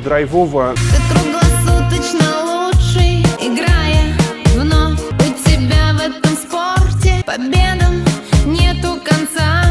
драйвово. Ты круглосуточно лучший, играя вновь. У тебя в этом спорте победам нету конца.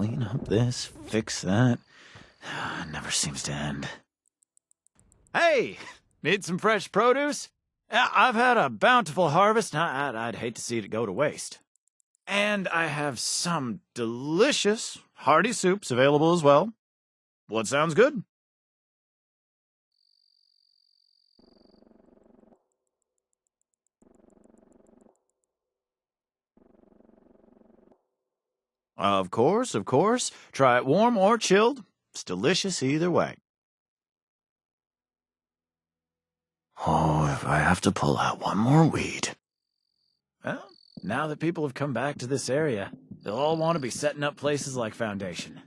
clean up this, fix that. Never seems to end. Hey! Need some fresh produce? I've had a bountiful harvest, and I'd hate to see it go to waste. And I have some delicious, hearty soups available as well. What sounds good? Of course, of course. Try it warm or chilled. It's delicious either way. Oh, if I have to pull out one more weed. Well, now that people have come back to this area, they'll all want to be setting up places like Foundation.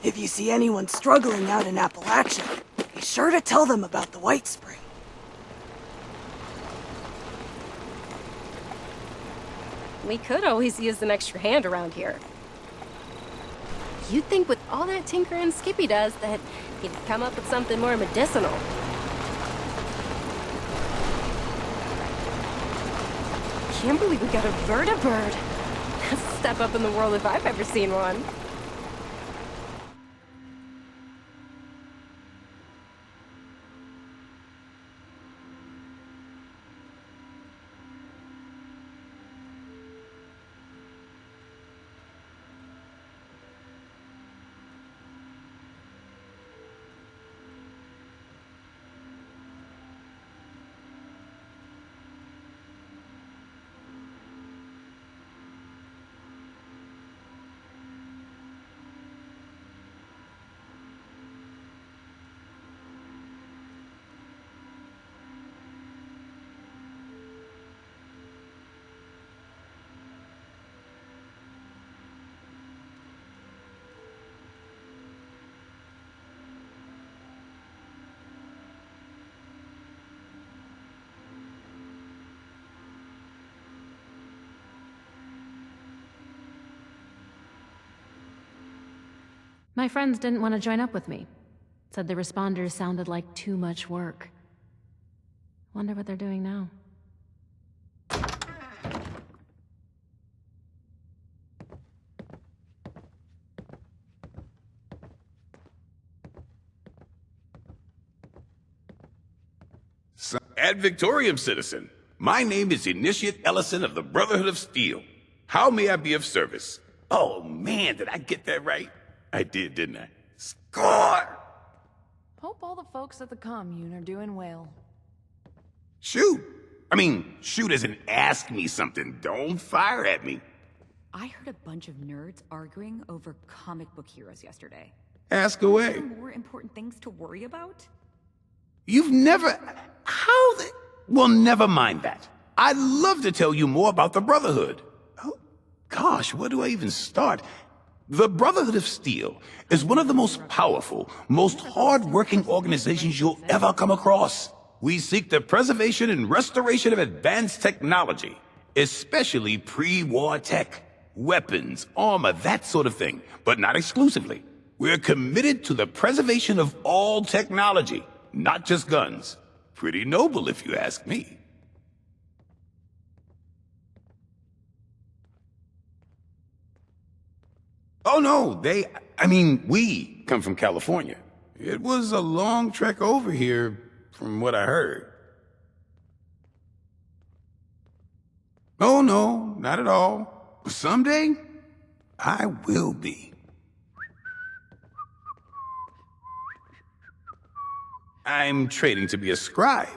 If you see anyone struggling out in Appalachia, be sure to tell them about the White Spring. We could always use an extra hand around here. You'd think with all that tinkering Skippy does that he'd come up with something more medicinal. Can't believe we got a vertibird. That's a step up in the world if I've ever seen one. My friends didn't want to join up with me. Said the responders sounded like too much work. Wonder what they're doing now. Ad Victoriam, citizen. My name is Initiate Ellison of the Brotherhood of Steel. How may I be of service? Oh man, did I get that right? I did, didn't I? Score! Hope all the folks at the commune are doing well. Shoot! I mean, shoot as in ask me something. Don't fire at me. I heard a bunch of nerds arguing over comic book heroes yesterday. Ask Are away. there more important things to worry about? You've never... How the... Well, never mind that. I'd love to tell you more about the Brotherhood. Oh, gosh, where do I even start? The Brotherhood of Steel is one of the most powerful, most hard-working organizations you'll ever come across. We seek the preservation and restoration of advanced technology, especially pre-war tech, weapons, armor, that sort of thing, but not exclusively. We're committed to the preservation of all technology, not just guns. Pretty noble, if you ask me. Oh no, we come from California. It was a long trek over here, from what I heard. Oh no, not at all. Someday, I will be. I'm trading to be a scribe.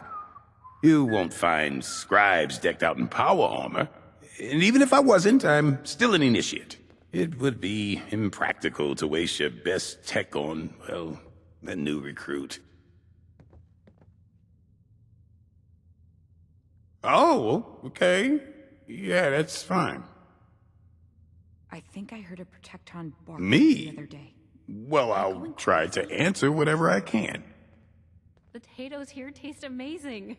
You won't find scribes decked out in power armor. And even if I wasn't, I'm still an initiate. It would be impractical to waste your best tech on, well, a new recruit. Oh, okay. Yeah, that's fine. I think I heard a Protecton bark Me? the other day. Well, I'll try to answer whatever I can. The potatoes here taste amazing.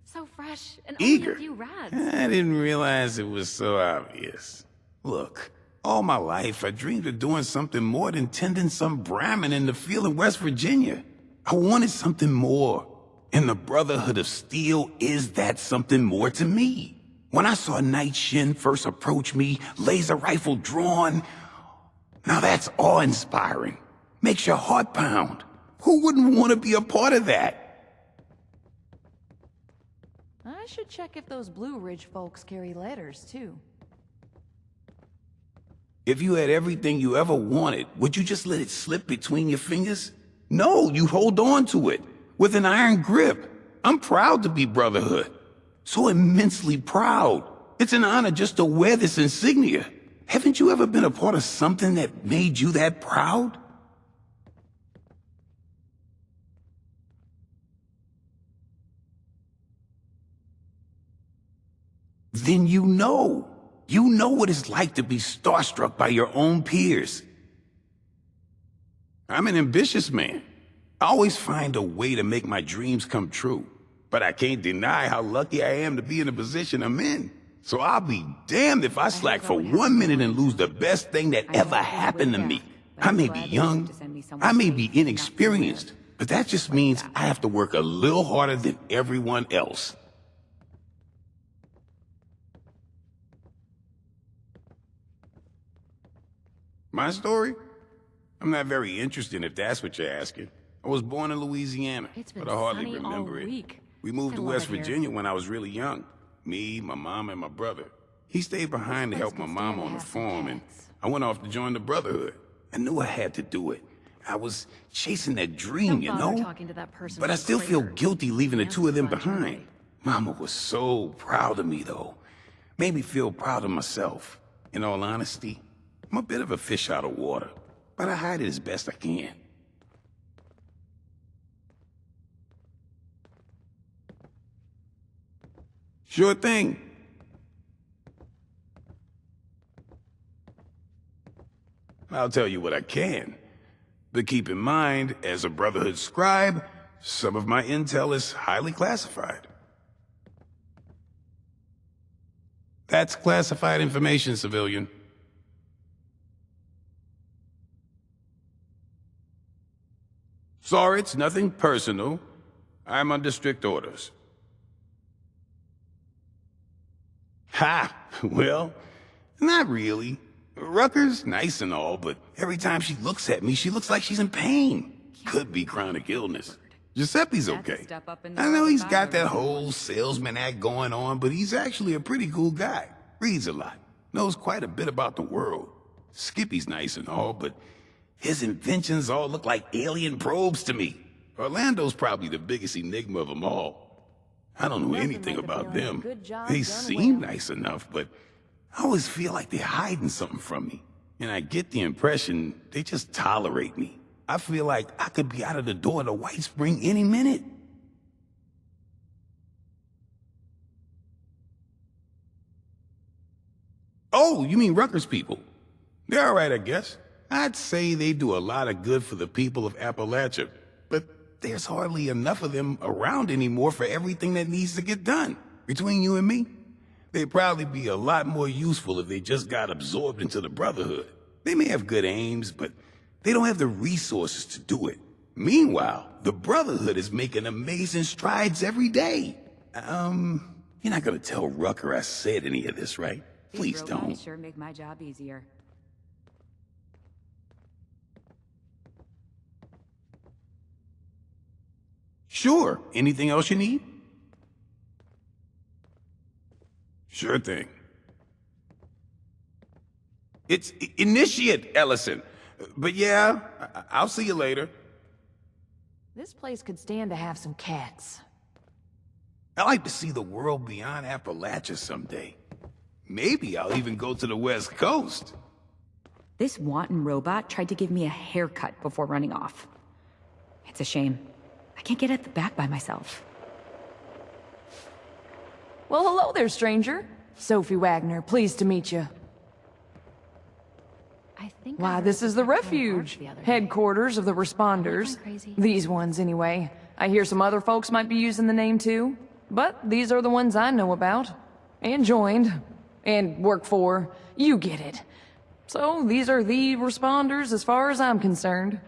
So fresh and only Eager. a few rads. I didn't realize it was so obvious. Look, all my life I dreamed of doing something more than tending some Brahmin in the field in West Virginia. I wanted something more. And the Brotherhood of Steel is that something more to me. When I saw Night Shin first approach me, laser rifle drawn, now that's awe-inspiring. Makes your heart pound. Who wouldn't want to be a part of that? I should check if those Blue Ridge folks carry letters, too. If you had everything you ever wanted, would you just let it slip between your fingers? No, you hold on to it with an iron grip. I'm proud to be Brotherhood. So immensely proud. It's an honor just to wear this insignia. Haven't you ever been a part of something that made you that proud? Then you know. You know what it's like to be starstruck by your own peers. I'm an ambitious man. I always find a way to make my dreams come true. But I can't deny how lucky I am to be in the position I'm in. So I'll be damned if I slack for 1 minute and lose the best thing that ever happened to me. I may be young, I may be inexperienced, but that just means I have to work a little harder than everyone else. My story? I'm not very interested if that's what you're asking. I was born in Louisiana, It's been but I hardly sunny remember all it. week. We moved I to love West it here. Virginia when I was really young. Me, my mom, and my brother. He stayed behind to help my mom on the farm, and I went off to join the Brotherhood. I knew I had to do it. I was chasing that dream, Don't you bother know? talking to that person But I with the still feel crater. guilty leaving the two of them Answer the behind. phone. Mama was so proud of me, though. Made me feel proud of myself. In all honesty, I'm a bit of a fish out of water, but I hide it as best I can. Sure thing. I'll tell you what I can. But keep in mind, as a Brotherhood scribe, some of my intel is highly classified. That's classified information, civilian. Sorry, it's nothing personal. I'm under strict orders. Ha! Well, not really. Rucker's nice and all, but every time she looks at me, she looks like she's in pain. Could be chronic illness. Giuseppe's That's a okay. step up in the I know world he's if got I've that ever seen whole one. salesman act going on, but he's actually a pretty cool guy. Reads a lot. Knows quite a bit about the world. Skippy's nice and all, but his inventions all look like alien probes to me. Orlando's probably the biggest enigma of them all. I don't know Nothing anything like a about feeling of them. good job They done seem well. nice enough, but I always feel like they're hiding something from me. And I get the impression they just tolerate me. I feel like I could be out of the door to White Spring any minute. Oh, you mean Rutgers people? They're all right, I guess. I'd say they do a lot of good for the people of Appalachia, but there's hardly enough of them around anymore for everything that needs to get done. Between you and me, they'd probably be a lot more useful if they just got absorbed into the Brotherhood. They may have good aims, but they don't have the resources to do it. Meanwhile, the Brotherhood is making amazing strides every day. You're not gonna tell Rucker I said any of this, right? Please These robots don't. sure make my job easier. Sure. Anything else you need? Sure thing. It's Initiate, Ellison. But yeah, I'll see you later. This place could stand to have some cats. I like to see the world beyond Appalachia someday. Maybe I'll even go to the West Coast. This wanton robot tried to give me a haircut before running off. It's a shame. I can't get at the back by myself. Well, hello there, stranger. Sophie Wagner, pleased to meet you. I think Why, I heard this is the people in refuge. park the other day. Headquarters of the Responders. Am I going crazy? These ones, anyway. I hear some other folks might be using the name, too. But these are the ones I know about. And joined. And work for. You get it. So, these are the Responders as far as I'm concerned.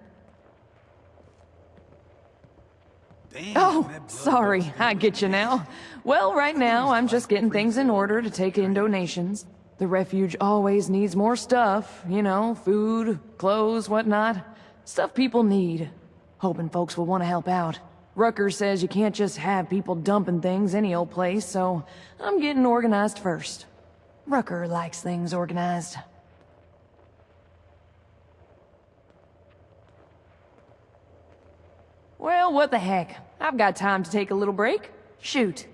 Damn, Oh, that blood sorry. looks I get you now. Well, right now, I'm just getting things in order to take in donations. The refuge always needs more stuff, you know, food, clothes, whatnot. Stuff people need. Hoping folks will want to help out. Rucker says you can't just have people dumping things any old place, so I'm getting organized first. Rucker likes things organized. Well, what the heck? I've got time to take a little break. Shoot.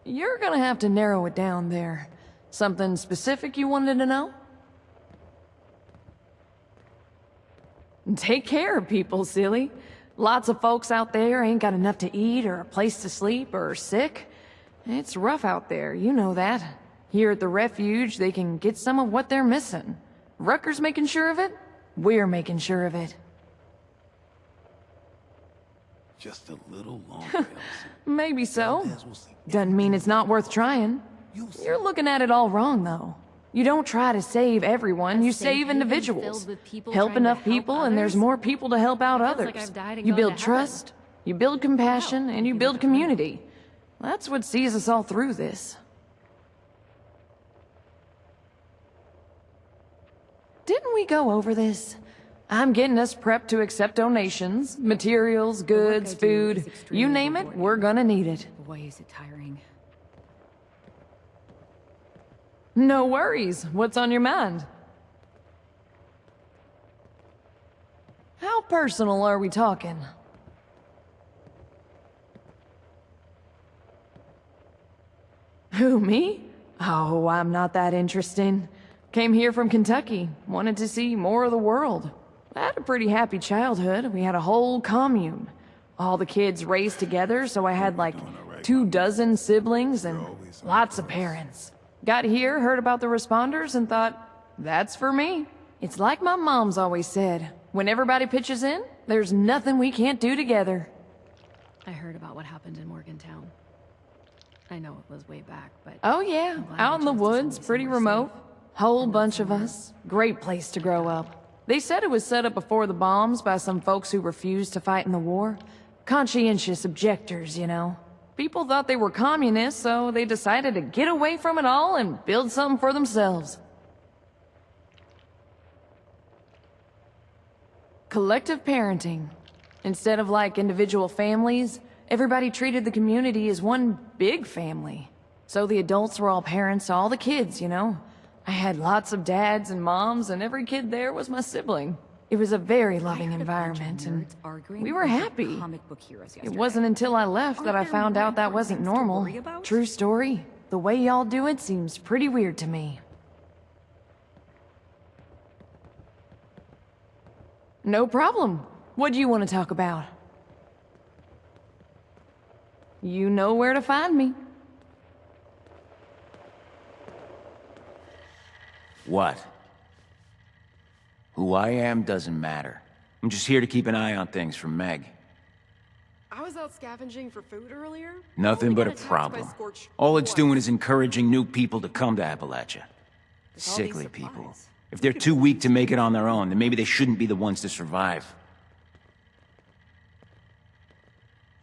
You're gonna have to narrow it down there. Something specific you wanted to know? Take care of people, silly. Lots of folks out there ain't got enough to eat or a place to sleep or are sick. It's rough out there, you know that. Here at the refuge, they can get some of what they're missing. Rucker's making sure of it. We're making sure of it. just a little longer, Elsie. Maybe so. Valdez will see Doesn't mean it's not worth trying. You'll see. You're looking at it all wrong, though. You don't try to save everyone, you safe save haven individuals. filled with people Help trying to enough help people, and there's others? more people to help out It feels others. like I've died and You gone to build heaven. trust, you build compassion, and you build community. That's what sees us all through this. Didn't we go over this? I'm getting us prepped to accept donations, materials, goods, I do food. is You extremely name it, rewarding. we're gonna need it. Boy, is it tiring. No worries. What's on your mind? How personal are we talking? Who, me? Oh, I'm not that interesting. Came here from Kentucky. Wanted to see more of the world. I had a pretty happy childhood. We had a whole commune. All the kids raised together, so I had like 24 siblings and lots of parents. Got here, heard about the responders, and thought, that's for me. It's like my mom's always said. When everybody pitches in, there's nothing we can't do together. I heard about what happened in Morgantown. I know it was way back, but... Oh yeah, I'm glad out in the we chose to woods, stay pretty somewhere remote. safe. Whole And not bunch of somewhere us. Great place to grow up. They said it was set up before the bombs by some folks who refused to fight in the war. Conscientious objectors, you know. People thought they were communists, so they decided to get away from it all and build something for themselves. Collective parenting. Instead of like individual families, everybody treated the community as one big family. So the adults were all parents to all the kids, you know. I had lots of dads and moms, and every kid there was my sibling. It was a very loving environment, and Nerds arguing we were over happy. comic book heroes It yesterday. wasn't until I left that I Aren't there found more out that wasn't important things to normal. worry about? True story. The way y'all do it seems pretty weird to me. No problem. What do you want to talk about? You know where to find me. What? Who I am doesn't matter. I'm just here to keep an eye on things for Meg. I was out scavenging for food earlier. Nothing We but got a attacked problem. by scorched All it's wood. doing is encouraging new people to come to Appalachia. With all these Sickly people. supplies. If they're too weak to make it on their own, then maybe they shouldn't be the ones to survive.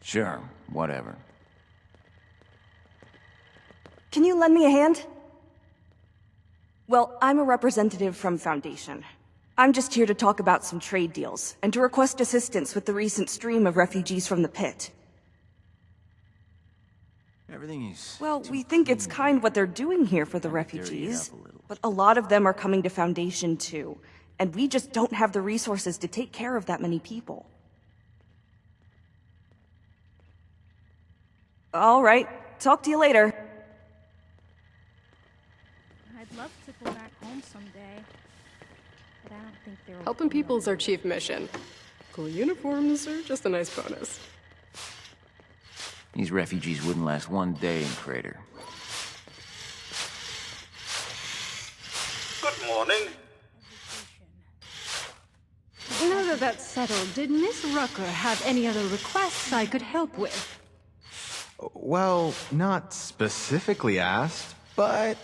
Sure, whatever. Can you lend me a hand? Well, I'm a representative from Foundation. I'm just here to talk about some trade deals, and to request assistance with the recent stream of refugees from the pit. Everything is... Well, we think it's kind what they're doing here for the refugees, but a lot of them are coming to Foundation too, and we just don't have the resources to take care of that many people. All right, talk to you later. I'd love to go back home someday, but I don't think there will Helping be people is no- our chief mission. Cool uniforms are just a nice bonus. These refugees wouldn't last one day in Crater. Good morning. Now that that's settled, did Miss Rucker have any other requests I could help with? Well, not specifically asked, but...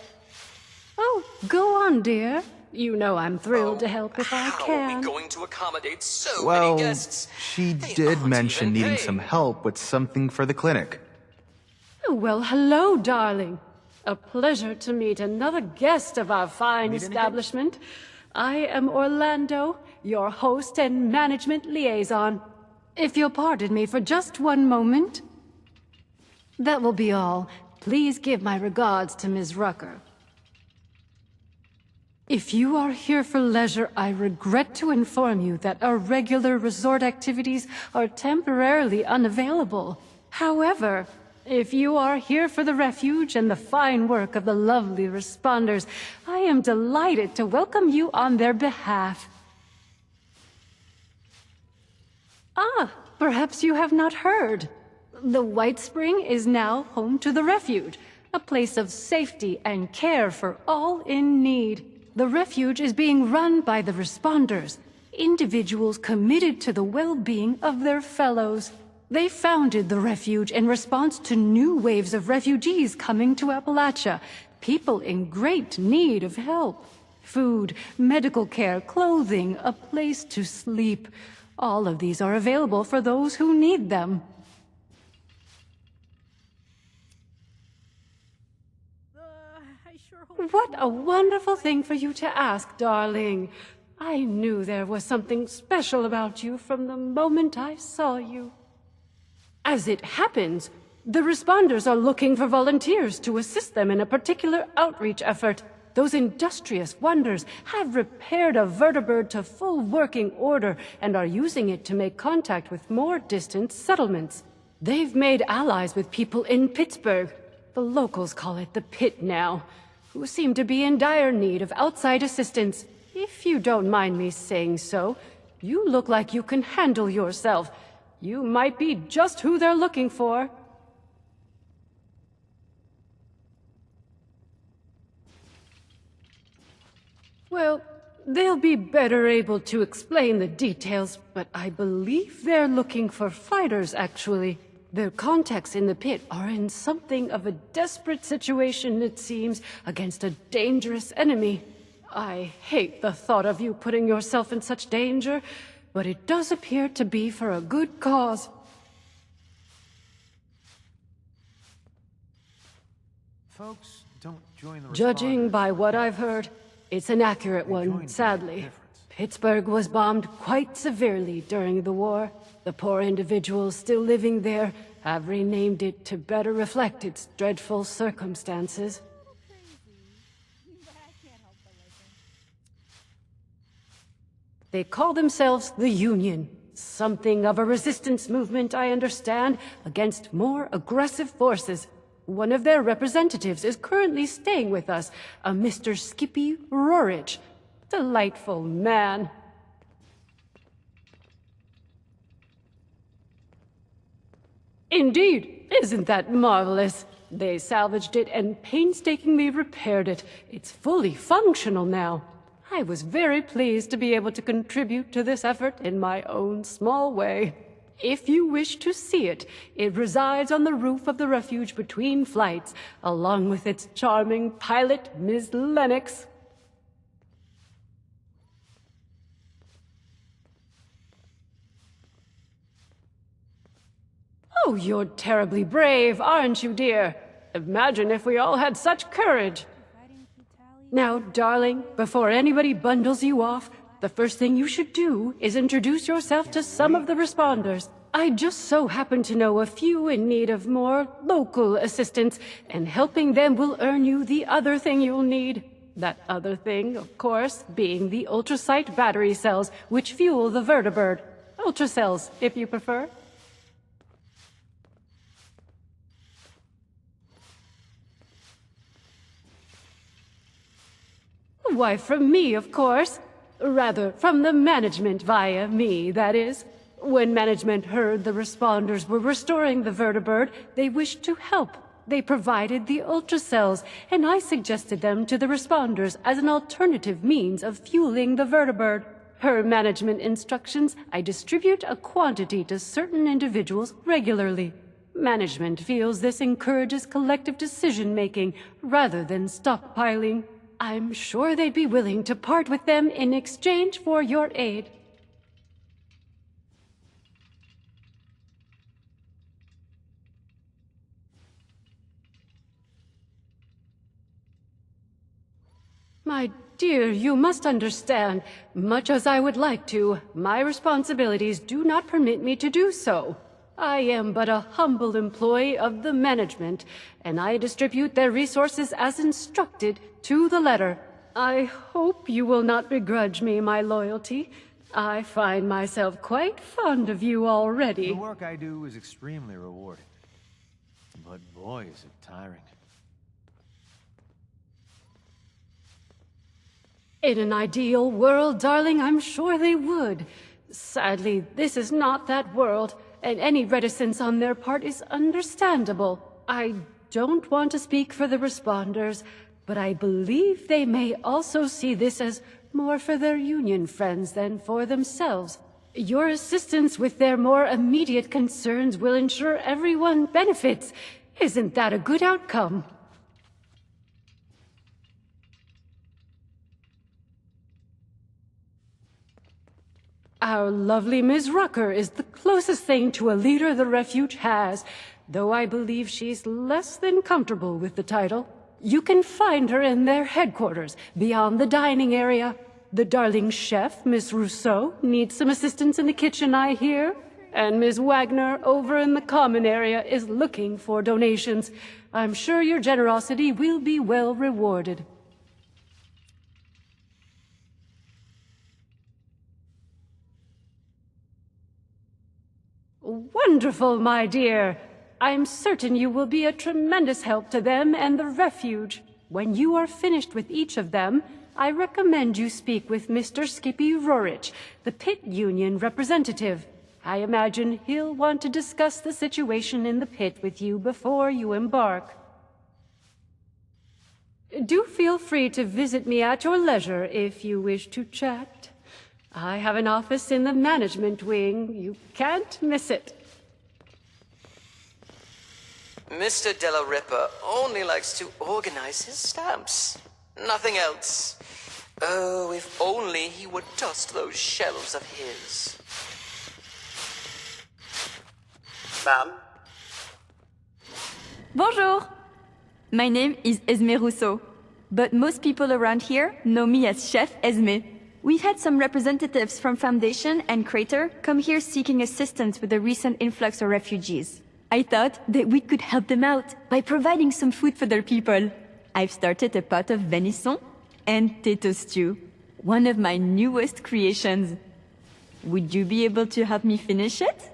Oh, go on, dear. You know I'm thrilled to help if I How are can. we going to accommodate so Well, many guests? she They did aren't mention even needing paying. some help with something for the clinic. Oh, well, hello, darling. A pleasure to meet another guest of our fine establishment. I am Orlando, your host and management liaison. If you'll pardon me for just one moment. That will be all. Please give my regards to Ms. Rucker. If you are here for leisure, I regret to inform you that our regular resort activities are temporarily unavailable. However, if you are here for the refuge and the fine work of the lovely responders, I am delighted to welcome you on their behalf. Ah, perhaps you have not heard. The White Spring is now home to the refuge, a place of safety and care for all in need. The refuge is being run by the responders, individuals committed to the well-being of their fellows. They founded the refuge in response to new waves of refugees coming to Appalachia, people in great need of help. Food, medical care, clothing, a place to sleep. All of these are available for those who need them. I sure hope What a wonderful thing for you to ask, darling. I knew there was something special about you from the moment I saw you. As it happens, the responders are looking for volunteers to assist them in a particular outreach effort. Those industrious wonders have repaired a vertibird to full working order and are using it to make contact with more distant settlements. They've made allies with people in Pittsburgh. The locals call it the Pit now, who seem to be in dire need of outside assistance. If you don't mind me saying so, you look like you can handle yourself. You might be just who they're looking for. Well, they'll be better able to explain the details, but I believe they're looking for fighters, actually. Their contacts in the pit are in something of a desperate situation, it seems, against a dangerous enemy. I hate the thought of you putting yourself in such danger, but it does appear to be for a good cause. Folks don't join the Judging responders. by what I've heard, it's an accurate one, sadly. Pittsburgh was bombed quite severely during the war. The poor individuals still living there have renamed it to better reflect its dreadful circumstances. They call themselves the Union. Something of a resistance movement, I understand, against more aggressive forces. One of their representatives is currently staying with us, a Mr. Skippy Rorich. Delightful man. Indeed, isn't that marvelous? They salvaged it and painstakingly repaired it. It's fully functional now. I was very pleased to be able to contribute to this effort in my own small way. If you wish to see it, it resides on the roof of the refuge between flights, along with its charming pilot, Ms. Lennox. Oh, you're terribly brave, aren't you, dear? Imagine if we all had such courage. Now, darling, before anybody bundles you off, the first thing you should do is introduce yourself to some of the responders. I just so happen to know a few in need of more local assistance, and helping them will earn you the other thing you'll need. That other thing, of course, being the ultrasight battery cells, which fuel the vertibird. Ultracells, if you prefer. Why, from me, of course. Rather, from the management via me, that is. When management heard the responders were restoring the vertibird, they wished to help. They provided the ultracells, and I suggested them to the responders as an alternative means of fueling the vertibird. Per management instructions, I distribute a quantity to certain individuals regularly. Management feels this encourages collective decision-making rather than stockpiling. I'm sure they'd be willing to part with them in exchange for your aid. My dear, you must understand, much as I would like to, my responsibilities do not permit me to do so. I am but a humble employee of the management, and I distribute their resources as instructed to the letter. I hope you will not begrudge me my loyalty. I find myself quite fond of you already. The work I do is extremely rewarding. But boy, is it tiring. In an ideal world, darling, I'm sure they would. Sadly, this is not that world, and any reticence on their part is understandable. I don't want to speak for the responders, but I believe they may also see this as more for their union friends than for themselves. Your assistance with their more immediate concerns will ensure everyone benefits. Isn't that a good outcome? Our lovely Ms. Rucker is the closest thing to a leader the refuge has, though I believe she's less than comfortable with the title. You can find her in their headquarters, beyond the dining area. The darling chef, Miss Rousseau, needs some assistance in the kitchen, I hear. And Ms. Wagner, over in the common area, is looking for donations. I'm sure your generosity will be well rewarded. Wonderful, my dear. I'm certain you will be a tremendous help to them and the refuge. When you are finished with each of them, I recommend you speak with Mr. Skippy Rorich, the pit union representative. I imagine he'll want to discuss the situation in the pit with you before you embark. Do feel free to visit me at your leisure if you wish to chat. I have an office in the management wing. You can't miss it. Mr. Della Ripper only likes to organize his stamps. Nothing else. Oh, if only he would dust those shelves of his. Ma'am? Bonjour! My name is Esme Rousseau, but most people around here know me as Chef Esme. We've had some representatives from Foundation and Crater come here seeking assistance with the recent influx of refugees. I thought that we could help them out by providing some food for their people. I've started a pot of venison and potato stew, one of my newest creations. Would you be able to help me finish it?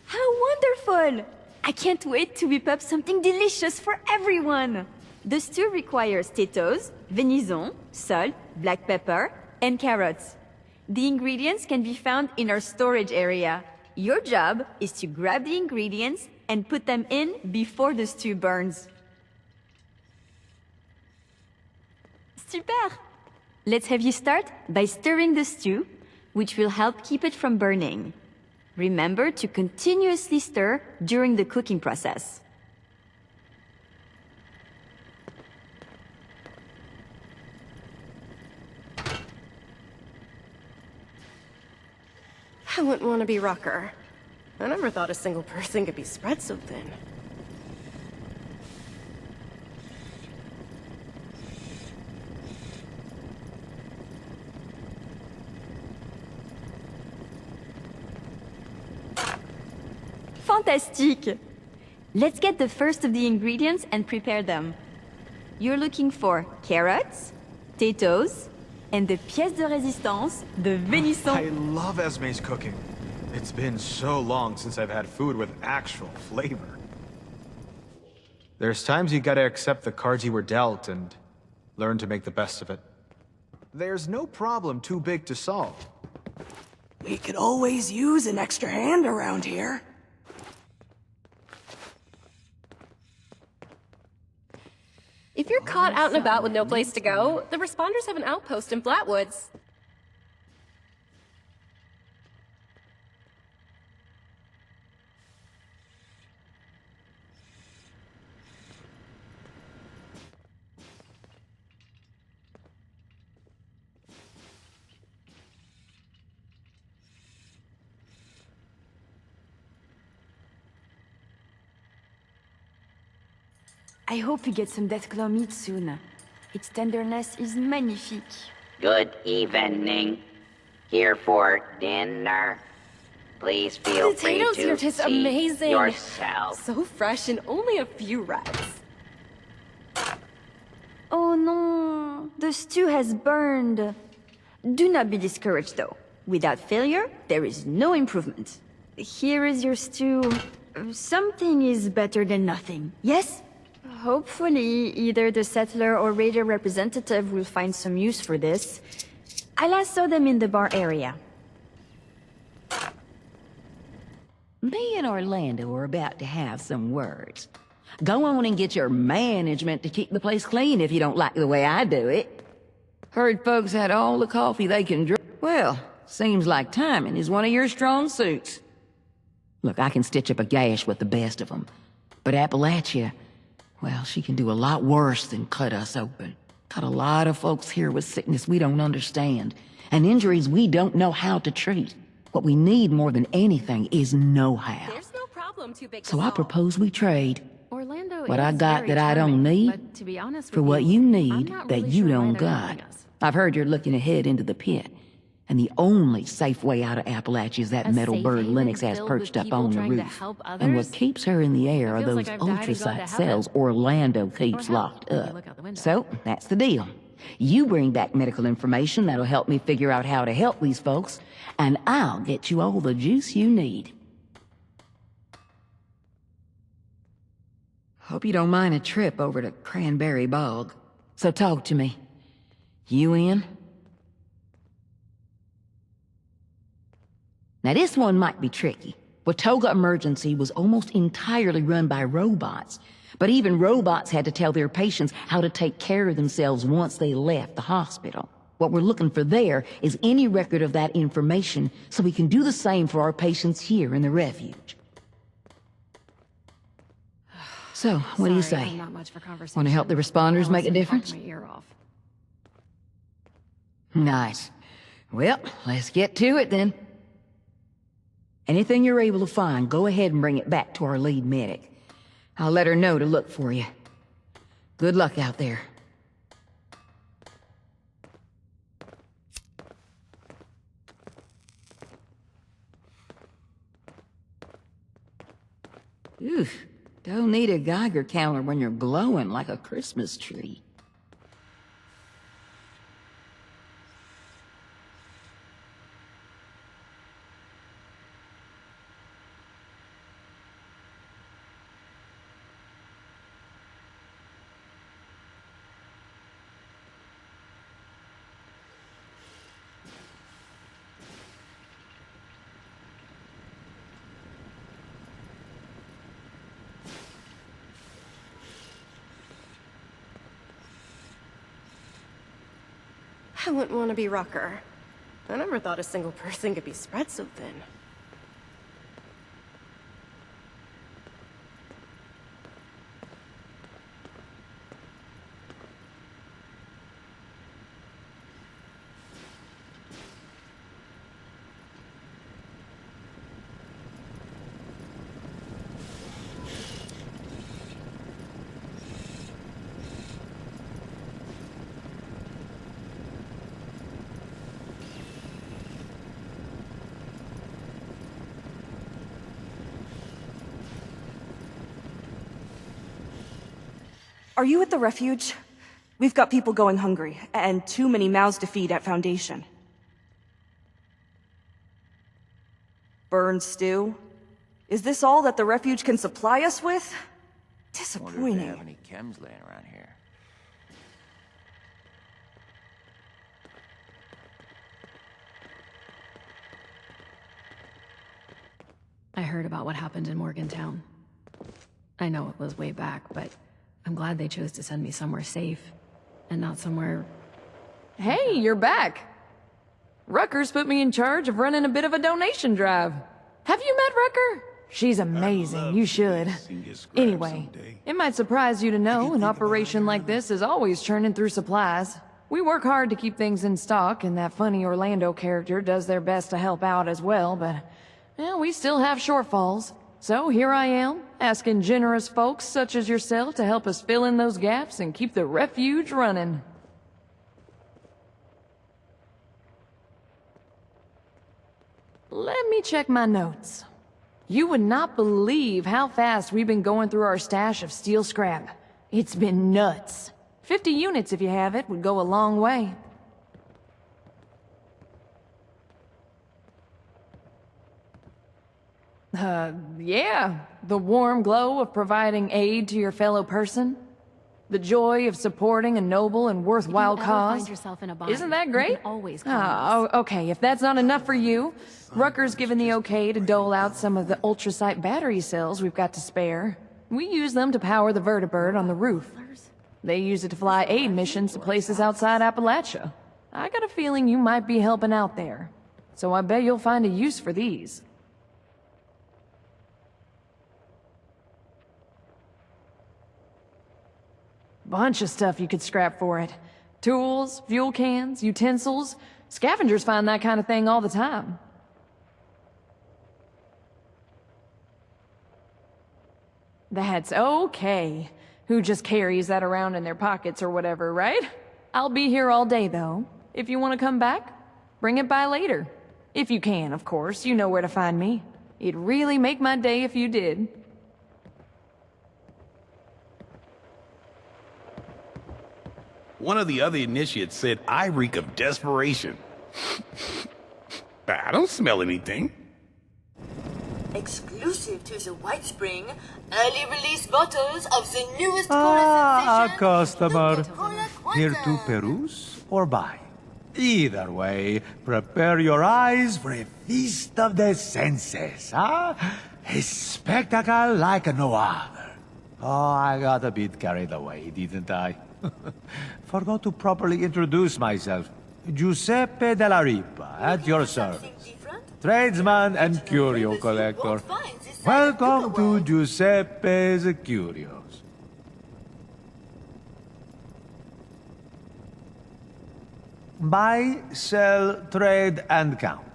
How wonderful! I can't wait to whip up something delicious for everyone! The stew requires potatoes, venison, salt, black pepper, and carrots. The ingredients can be found in our storage area. Your job is to grab the ingredients and put them in before the stew burns. Super! Let's have you start by stirring the stew, which will help keep it from burning. Remember to continuously stir during the cooking process. I wouldn't want to be Rucker. I never thought a single person could be spread so thin. Fantastique! Let's get the first of the ingredients and prepare them. You're looking for carrots, potatoes, and the pièce de résistance, the venison. I love Esme's cooking. It's been so long since I've had food with actual flavor. There's times you gotta accept the cards you were dealt and learn to make the best of it. There's no problem too big to solve. We could always use an extra hand around here. If you're caught out and about with no place to go, the responders have an outpost in Flatwoods. I hope we get some death claw meat soon. Its tenderness is magnifique. Good evening. Here for dinner. Please feel free Potatoes here to taste seat amazing. yourself. So fresh and only a few reps. Oh no, the stew has burned. Do not be discouraged though. Without failure, there is no improvement. Here is your stew. Something is better than nothing, yes? Hopefully, either the settler or raider representative will find some use for this. I last saw them in the bar area. Me and Orlando are about to have some words. Go on and get your management to keep the place clean if you don't like the way I do it. Heard folks had all the coffee they can drink. Well, seems like timing is one of your strong suits. Look, I can stitch up a gash with the best of them. But Appalachia, well, she can do a lot worse than cut us open. Got a lot of folks here with sickness we don't understand, and injuries we don't know how to treat. What we need more than anything is know-how. There's no problem too big to So I solve. propose we trade. Orlando What is I got very that I charming, don't need but to be honest for with what you I'm need not that really you sure why don't they're got. helping us. I've heard you're looking ahead into the pit. And the only safe way out of Appalachia is that A metal safe bird haven Lennox has filled with perched up people on the trying to roof. help And what others? keeps her in the air It are feels those like I've died to go to ultrasite heaven. cells Orlando keeps hell, locked when you up. look out the window. So, that's the deal. You bring back medical information that'll help me figure out how to help these folks, and I'll get you all the juice you need. Hope you don't mind a trip over to Cranberry Bog. So talk to me. You in? Now this one might be tricky. Watoga Emergency was almost entirely run by robots, but even robots had to tell their patients how to take care of themselves once they left the hospital. What we're looking for there is any record of that information so we can do the same for our patients here in the refuge. So, what do you Sorry, say? I'm not much for conversation. Want to help the responders make a Allison difference? talked my ear off. Nice. Well, let's get to it then. Anything you're able to find, go ahead and bring it back to our lead medic. I'll let her know to look for you. Good luck out there. Oof, don't need a Geiger counter when you're glowing like a Christmas tree. I wouldn't want to be Rucker. I never thought a single person could be spread so thin. Are you at the refuge? We've got people going hungry, and too many mouths to feed at Foundation. Burned stew? Is this all that the refuge can supply us with? Wonder if they Disappointing. have any chems laying around here. I heard about what happened in Morgantown. I know it was way back, but I'm glad they chose to send me somewhere safe, and not somewhere... Hey, you're back! Rucker's put me in charge of running a bit of a donation drive. Have you met Rucker? She's amazing, you should. Anyway, it might surprise you to know an operation like this is always churning through supplies. We work hard to keep things in stock, and that funny Orlando character does their best to help out as well, but... well, we still have shortfalls. So here I am, asking generous folks such as yourself to help us fill in those gaps and keep the refuge running. Let me check my notes. You would not believe how fast we've been going through our stash of steel scrap. It's been nuts. 50 units, if you have it, would go a long way. Yeah. The warm glow of providing aid to your fellow person. The joy of supporting a noble and worthwhile cause. Find yourself in a bind, Isn't that you great? can always call us. Oh, okay. If that's not enough for you, Rucker's given the okay to dole out some of the ultrasight battery cells we've got to spare. We use them to power the vertibird on the roof. They use it to fly aid missions to places outside Appalachia. I got a feeling you might be helping out there. So I bet you'll find a use for these. Bunch of stuff you could scrap for it. Tools, fuel cans, utensils. Scavengers find that kind of thing all the time. That's okay. Who just carries that around in their pockets or whatever, right? I'll be here all day, though. If you want to come back, bring it by later. If you can, of course. You know where to find me. It'd really make my day if you did. One of the other initiates said I reek of desperation. I don't smell anything. Exclusive to the White Spring, early release bottles of the newest a customer. Here to peruse or buy? Either way, prepare your eyes for a feast of the senses, huh? A spectacle like no other. Oh, I got a bit carried away, didn't I? Forgot to properly introduce myself. Giuseppe della Ripa, at your service. Tradesman and curio collector. Welcome to Giuseppe's Curios. Buy, sell, trade, and count.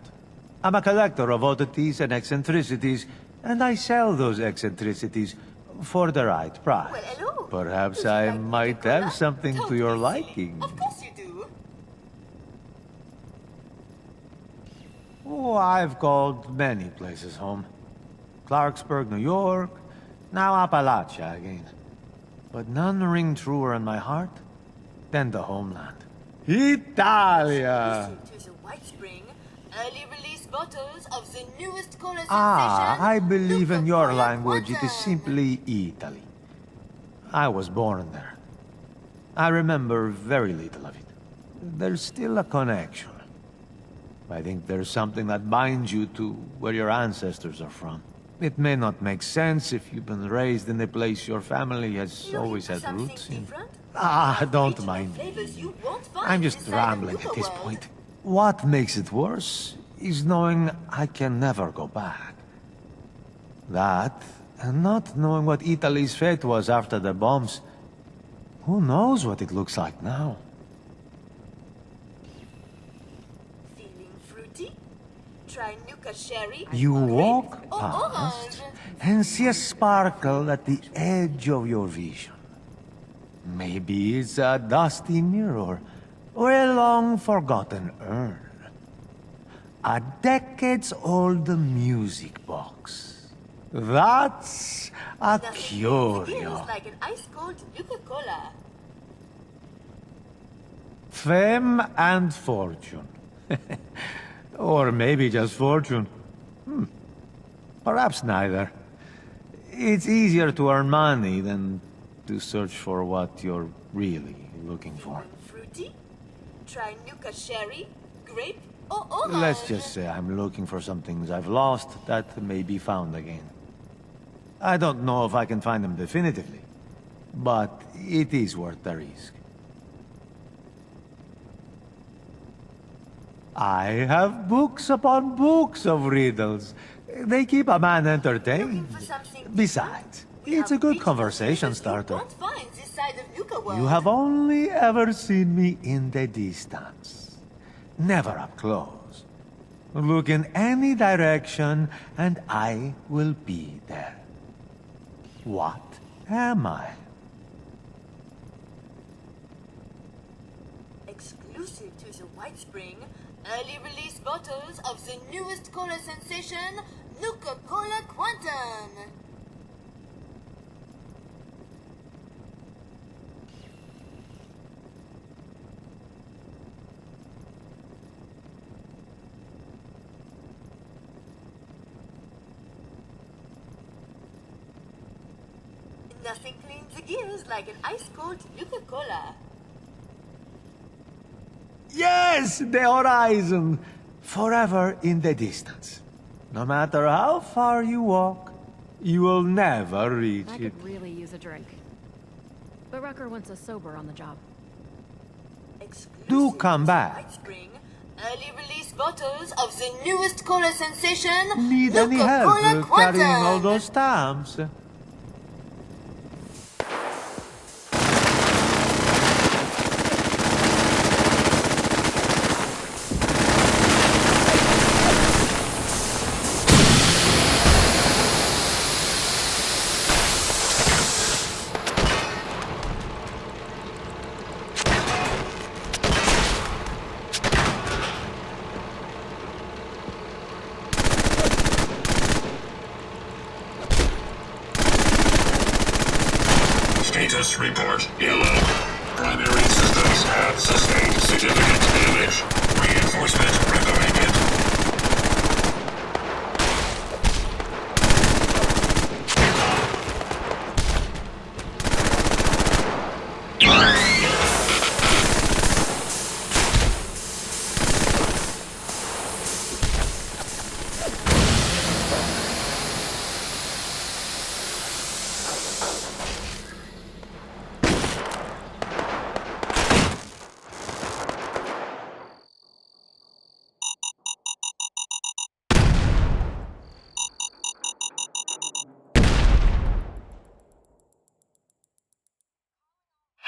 I'm a collector of oddities and eccentricities, and I sell those eccentricities for the right price. Well, hello. Perhaps I might have something to your liking. Of course you do. Oh, I've called many places home. Clarksburg, New York, now Appalachia again. But none ring truer in my heart than the homeland. Italia! To the White Spring, early release bottles of the newest cola Ah, I believe in your language it is simply Italy. I was born there. I remember very little of it. There's still a connection. I think there's something that binds you to where your ancestors are from. It may not make sense if you've been raised in a place your family has always had roots in. Don't mind me. I'm just rambling at this point. What makes it worse is knowing I can never go back. That, and not knowing what Italy's fate was after the bombs. Who knows what it looks like now? Feeling fruity? Try Nuka Sherry? You walk past and see a sparkle at the edge of your vision. Maybe it's a dusty mirror or a long-forgotten urn. A decades-old music box. That's a curio. Like an ice-cold Nuka-Cola. Fame and fortune. Or maybe just fortune. Perhaps neither. It's easier to earn money than to search for what you're really looking for. Fruity? Try Nuka Sherry, grape, or orange. Let's just say I'm looking for some things I've lost that may be found again. I don't know if I can find them definitively, but it is worth the risk. I have books upon books of riddles. They keep a man entertained. Besides, it's a good conversation starter. You have only ever seen me in the distance. Never up close. Look in any direction, and I will be there. What am I? Exclusive to the White Spring, early release bottles of the newest cola sensation, Nuka-Cola Quantum. Nothing cleans the gears like an ice-cold Nuka-Cola. Yes, the horizon. Forever in the distance. No matter how far you walk, you will never reach I it. could really use a drink. But Rucker wants us sober on the job. Do come back. White Spring, early release bottles of the newest cola sensation, Need any help Nuka-Cola Quantum. carrying all those stamps? Status report yellow. Primary systems have sustained significant damage. Reinforcement recommended.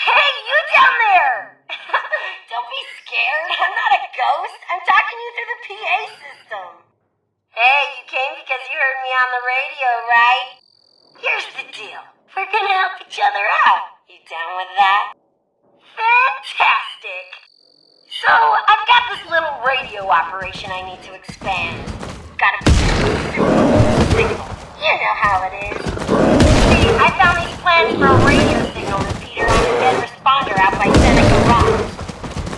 Hey, you down there! Don't be scared. I'm not a ghost. I'm talking you through the PA system. Hey, you came because you heard me on the radio, right? Here's the deal. We're gonna help each other out. You down with that? Fantastic! So, I've got this little radio operation I need to expand. Gotta be signal. You know how it is. See, I found these plans for a radio signal repeater on a dead responder out by Seneca Rock.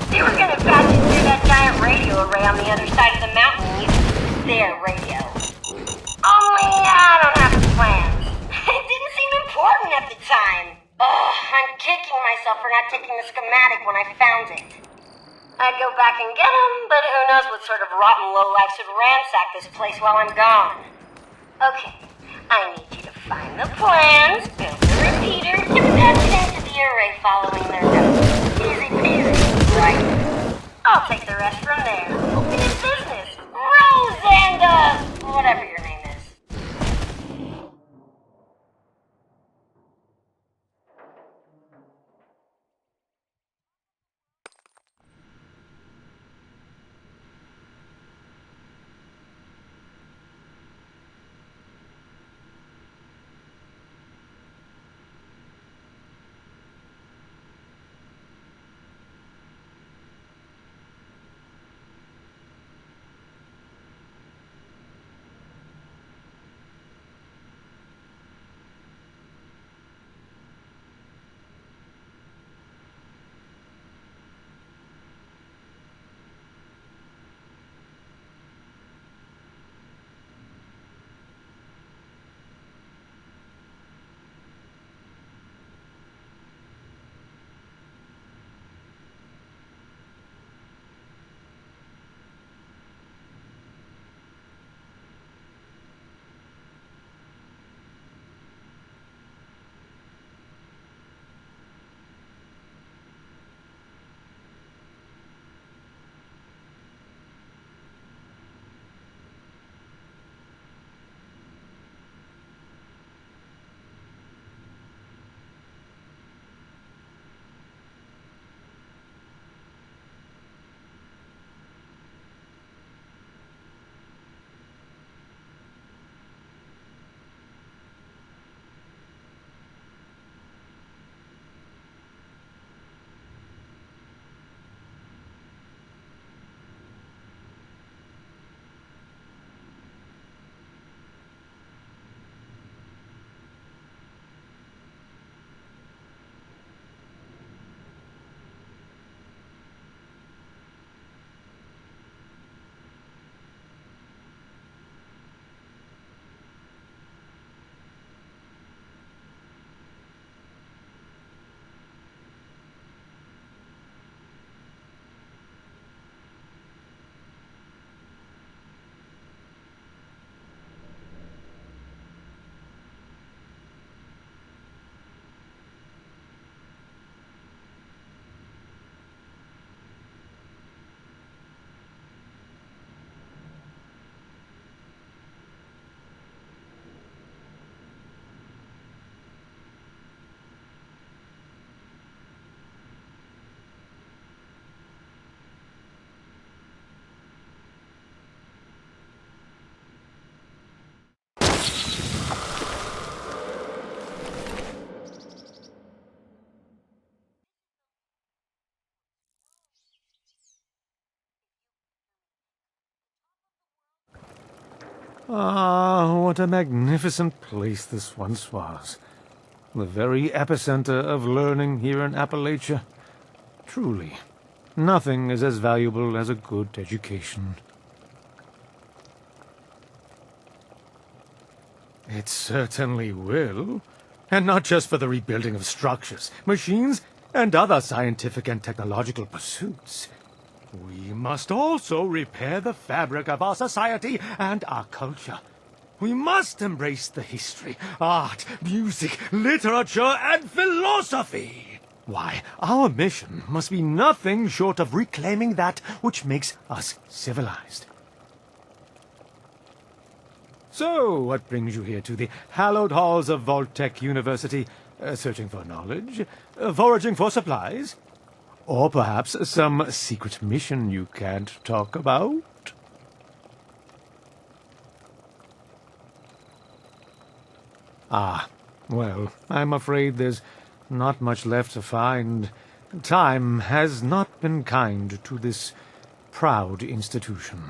They were gonna patch it through that giant radio array on the other side of the mountain and use their radio. Only I don't have the plans. It didn't seem important at the time. Ugh, I'm kicking myself for not taking the schematic when I found it. I'd go back and get them, but who knows what sort of rotten lowlife should ransack this place while I'm gone. Okay, I need you to find the plans, build the repeater, and patch it into the ray following their nose. Easy peasy, right? I'll take the rest from there. Open your business. Rosanda! Whatever your name is. Ah, what a magnificent place this once was. The very epicenter of learning here in Appalachia. Truly, nothing is as valuable as a good education. It certainly will. And not just for the rebuilding of structures, machines, and other scientific and technological pursuits. We must also repair the fabric of our society and our culture. We must embrace the history, art, music, literature, and philosophy. Why, our mission must be nothing short of reclaiming that which makes us civilized. So, what brings you here to the hallowed halls of Voltech University? Searching for knowledge? Foraging for supplies? Or perhaps some secret mission you can't talk about? Ah, well, I'm afraid there's not much left to find. Time has not been kind to this proud institution.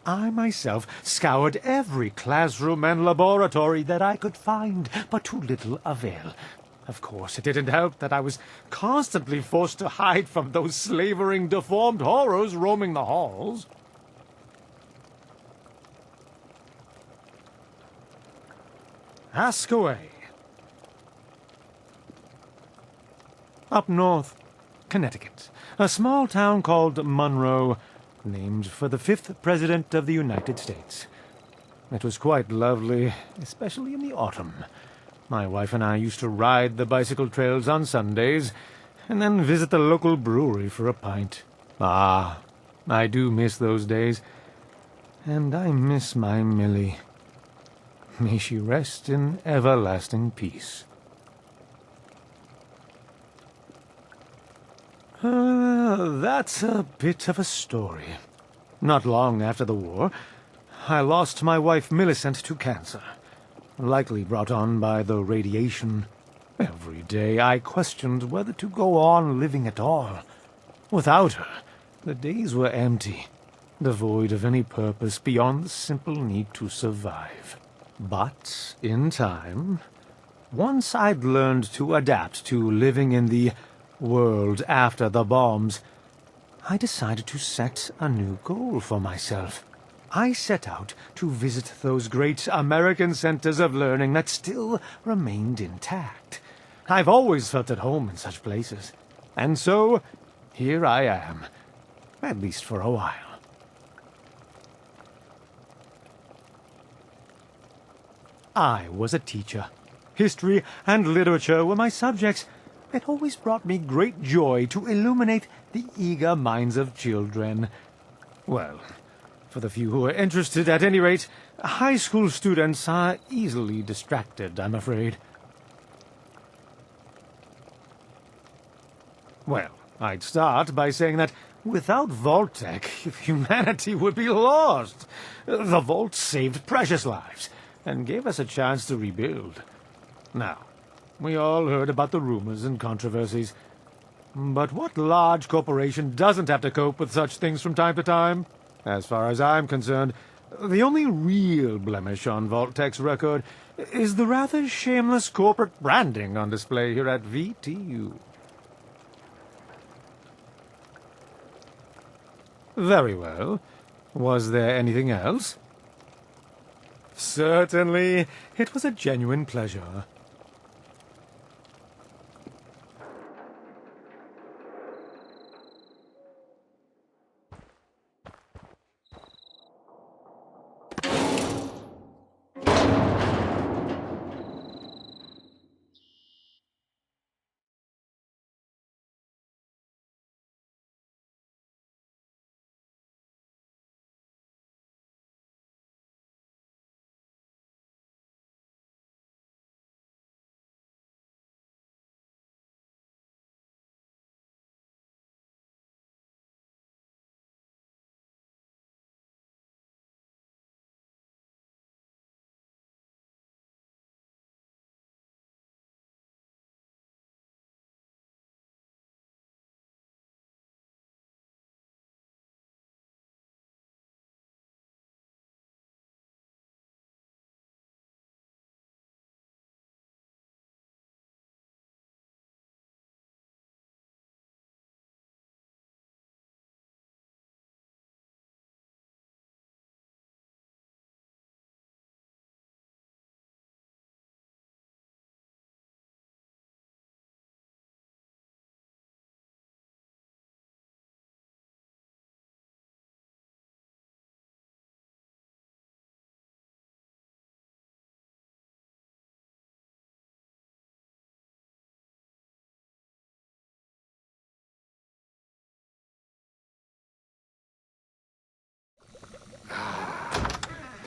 I myself scoured every classroom and laboratory that I could find, but to little avail. Of course, it didn't help that I was constantly forced to hide from those slavering, deformed horrors roaming the halls. Ask away. Up north, Connecticut, a small town called Monroe, named for the 5th President of the United States. It was quite lovely, especially in the autumn. My wife and I used to ride the bicycle trails on Sundays, and then visit the local brewery for a pint. Ah, I do miss those days. And I miss my Millie. May she rest in everlasting peace. That's a bit of a story. Not long after the war, I lost my wife Millicent to cancer, likely brought on by the radiation. Every day I questioned whether to go on living at all. Without her, the days were empty, devoid of any purpose beyond the simple need to survive. But, in time, once I'd learned to adapt to living in the world after the bombs, I decided to set a new goal for myself. I set out to visit those great American centers of learning that still remained intact. I've always felt at home in such places. And so, here I am, at least for a while. I was a teacher. History and literature were my subjects. It always brought me great joy to illuminate the eager minds of children. Well, for the few who are interested, at any rate, high school students are easily distracted, I'm afraid. Well, I'd start by saying that without Vault-Tec, humanity would be lost. The Vault saved precious lives and gave us a chance to rebuild. Now, we all heard about the rumors and controversies. But what large corporation doesn't have to cope with such things from time to time? As far as I'm concerned, the only real blemish on Vault-Tec's record is the rather shameless corporate branding on display here at VTU. Very well. Was there anything else? Certainly. It was a genuine pleasure.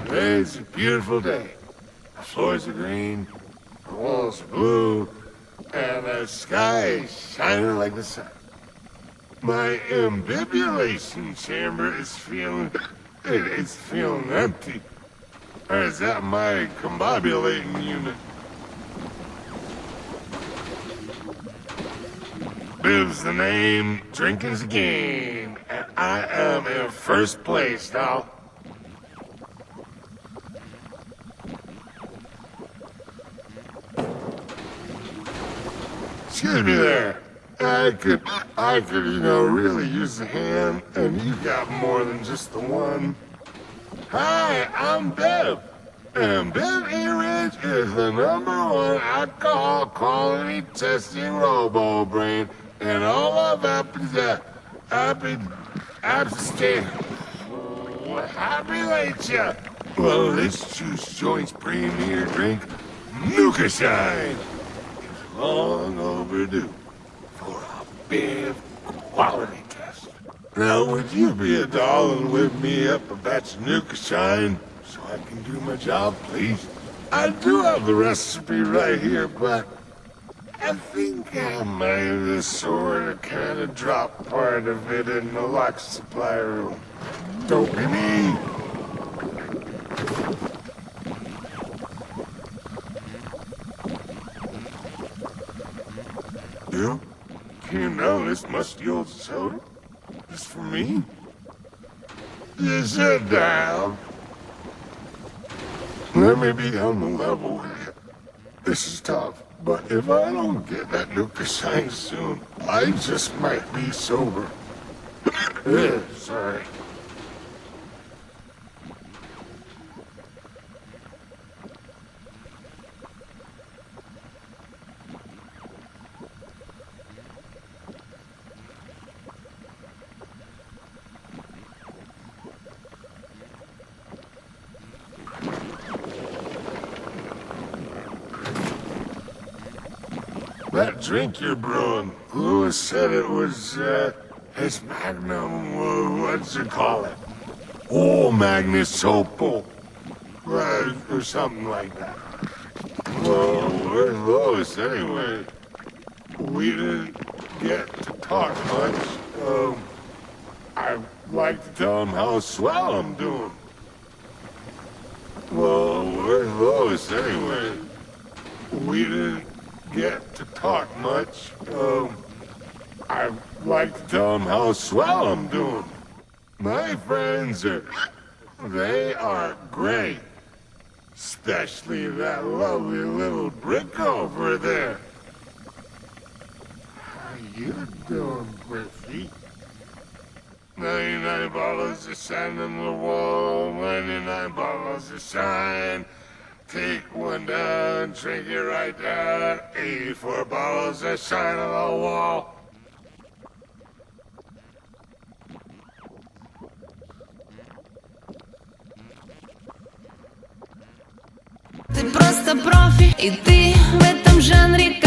Today's a beautiful day. The floors are green, the walls are blue, and the sky is shining like the sun. My ambibulation chamber is feeling... it's feeling empty. Or is that my combobulating unit? Bib's the name, drinking's the game, and I am in first place now. Excuse me there. I could, really use a hand, and you got more than just the one. Hi, I'm Bib, and Bib E-Ridge is the #1 alcohol quality testing robo-brain in all of Appalachia. Well, this juice joint's premier drink Nuka Shine is long overdue for a big quality test. Now, would you be a doll and whip me up a batch of Nuka Shine so I can do my job, please? I do have the recipe right here, but I think I might have sort of kind of dropped part of it in the lock supply room. Don't be mean. You? You know this musty old soda? It's for me? You sit down. Let me be on the level with you. This is tough, but if I don't get that Nuka Shine soon, I just might be sober. Sorry. That drink you're brewing, Lewis said it was, his Magnum, what's it call it? Oh, Magnus Opal. Or something like that. Well, where's Lois anyway? We didn't get to talk much. I'd like to tell him how swell I'm doing. Well, where's Lois anyway? We didn't get to talk much. I'd like to tell him how swell I'm doing. My friends they are great. Especially that lovely little brick over there. How you doing, Griffey? 99 bottles of shine on the wall, 99 bottles of shine. Take one down, drink it right down, 84 bottles of shine on the wall. Ты просто профи, и ты в этом жанре